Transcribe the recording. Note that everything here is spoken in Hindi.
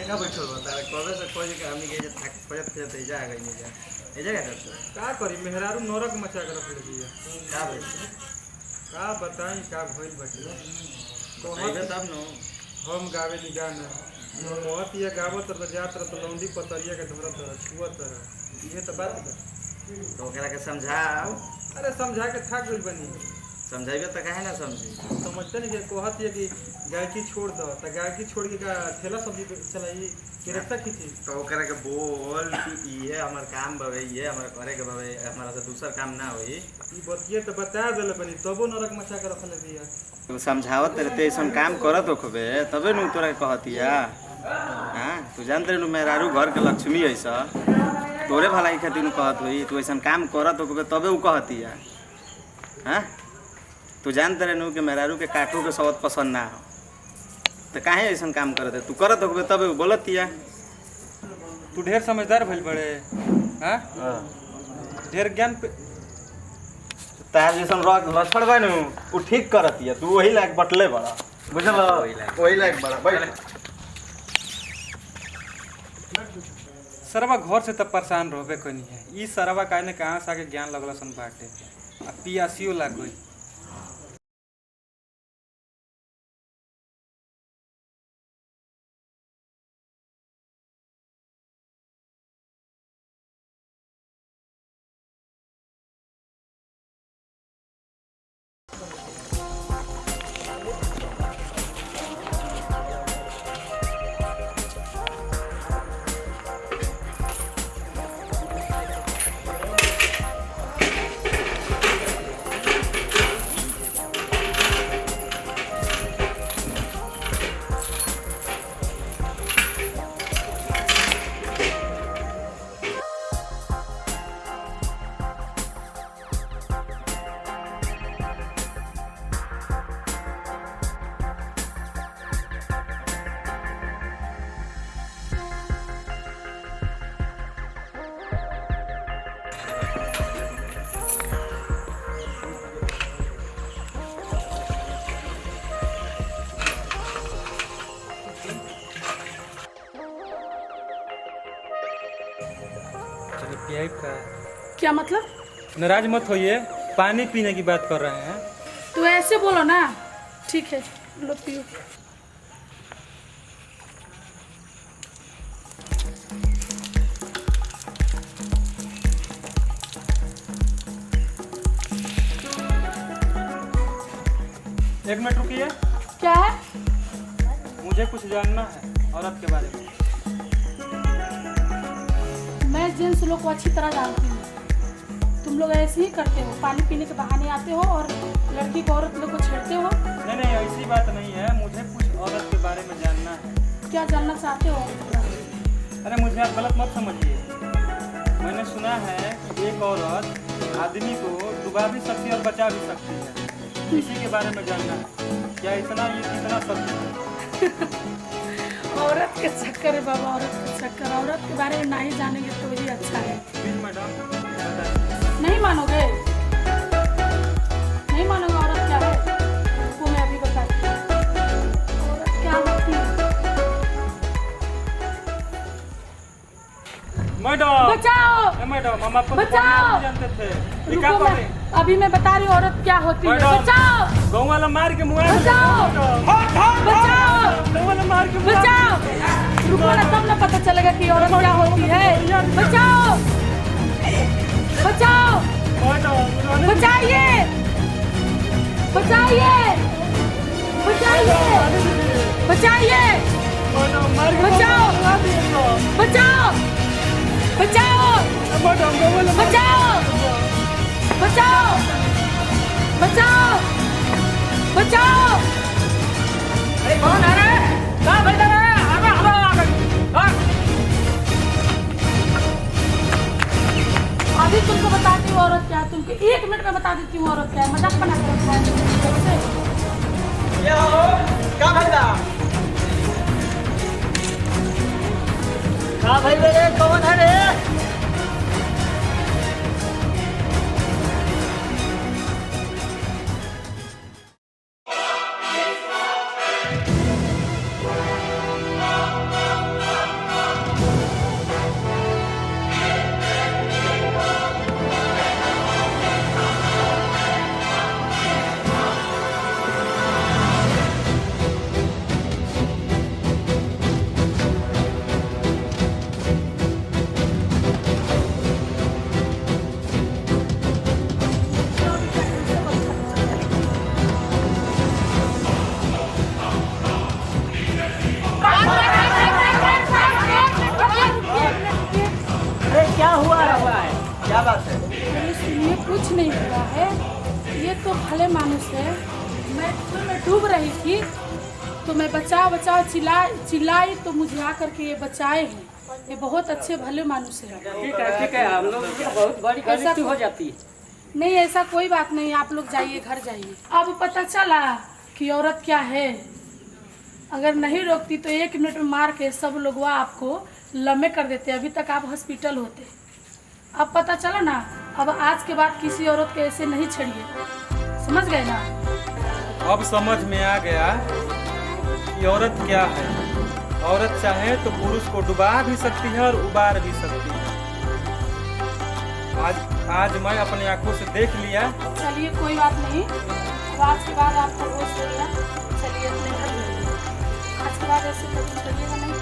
देखा बैठल बता कबे से कोई के हमनी के थक पजत पजत जा गई नहीं जा ए जगह का करी मेहरारू नरक मचा के रख दिया का भाई का बताई का भइल बटे कहबे तब नो हम गावे ली गाना कहत ये गावत तो जात तो लौंडी पतरिया के धरत छुअत ये तो बात बा तो ओकरा के समझाओ अरे समझा के थक गइल बनी समझाइबे तो काहे ना समझी समझते नहीं कि कहत ये कि गायकी छोड़ दो तो गायकी छोड़ के का ठेला सब्जी चलाई कि रिक्शा खींची तो ओकरा के बोल कि ये हमर काम बवे ये हमर करे के बवे हमारा से दूसर काम ना होई ई बतिये तो बता देले बनी तबो नरक मचा के रखले दिया तो समझावत रहते ऐसा काम करत होखबे तबे नु तोरा कहतिया हां तू जानत रे नु मेहरारू घर के लक्ष्मी ऐसा तोरे भलाई खातिर नु कहत होई तू ऐसा काम करत होखबे तबे उ कहतिया हां तू जानत रे नु के मेहरारू के काटू के सवत पसंद ना हो तो काहे ऐसा काम करत तू करत होखबे तबे उ बोलतिया तू ढेर समझदार भइल बड़े हां ढेर ज्ञान तार जैसन लक्षण बा नु उ ठीक करतिया तू वही लायक बटले बड़ा बुझल वही लायक बड़ा बैठ सरवा घर से तब परेशान रहबे कोनी है ई सरवा काहे ने कहां से आके ज्ञान लगला सन बाटे आ पियासियो लाग गई क्या मतलब? नाराज मत होइए पानी पीने की बात कर रहे हैं तो ऐसे बोलो ना। ठीक है लो पियो। एक मिनट रुकिए। क्या है? मुझे कुछ जानना है औरत के बारे में। मैं जेंट्स लोग को अच्छी तरह जानती हूँ। तुम लोग ऐसे ही करते हो, पानी पीने के बहाने आते हो और लड़की को औरत लोग को छेड़ते हो। नहीं नहीं ऐसी बात नहीं है, मुझे कुछ औरत के बारे में जानना है। क्या जानना चाहते हो? अरे मुझे आप गलत मत समझिए। मैंने सुना है कि एक औरत आदमी को डुबा भी सकती है और बचा भी सकती है, इसी के बारे में जानना है। क्या इतना ये कितना सत्य है? औरत के चक्कर है बाबा, औरत के चक्कर। औरत के बारे में नहीं जानेंगे तो ही अच्छा है। प्लीज मैडम नहीं मानोगे? नहीं मानोगे औरत क्या है? वो मैं अभी बताती हूँ औरत क्या होती है। मैडम बचाओ मैडम, हम आपको बचाओ। जानते थे। ये रुको, क्या कर रहे हैं? अभी मैं बता रही हूँ औरत क्या होती है। मैडम। बचाओ गाँव वाला मार के मुआ बचाओ। बचाओ गाँव वाला मार के मुआ बचाओ। रुको ना, तब ना पता चलेगा कि औरत क्या होती है। बचाओ बचाओ बचाइए बचाइए बचाइए बचाइए बचाओ बचाओ बचाओ बचाओ बचाओ बचाओ बचाओ। कौन है रे? कहाँ बैठा है? आगे अभी तुमको बताती हूँ औरत क्या है। तुमको 1 मिनट में बता देती हूँ औरत क्या है। मजाक बना कर रखा है। क्या हो? क्या भैया? क्या भाई रे? कौन है रे? क्या हुआ है? क्या बात है? अरे सुनिए, कुछ नहीं हुआ है। ये तो भले मानुस है। मैं कुएं में डूब रही थी तो मैं बचाओ बचाओ चिल्लाई तो मुझे आकर के ये बचाए हैं। ये बहुत अच्छे भले मानुस है। ठीक है, हम लोग की बहुत बड़ी गलती हो जाती है। नहीं, ऐसा कोई बात नहीं। आप लोग जाइए, घर जाइए। अब पता चला कि औरत क्या है। अगर नहीं रोकती तो 1 मिनट में मार के सब लोग वह आपको लम्बे कर देते। अभी तक आप हॉस्पिटल होते। अब पता चला ना। अब आज के बाद किसी औरत के ऐसे नहीं छेड़िए, समझ गए ना? अब समझ में आ गया कि औरत क्या है। औरत चाहे तो पुरुष को डुबा भी सकती है और उबार भी सकती है। आज मैं अपनी आंखों से देख लिया। चलिए, कोई बात नहीं। अब आज के बाद आपको होश हो गया। चलिए अपने घर जाइए। आज के बाद ऐसे कभी छेड़िएगा नहीं।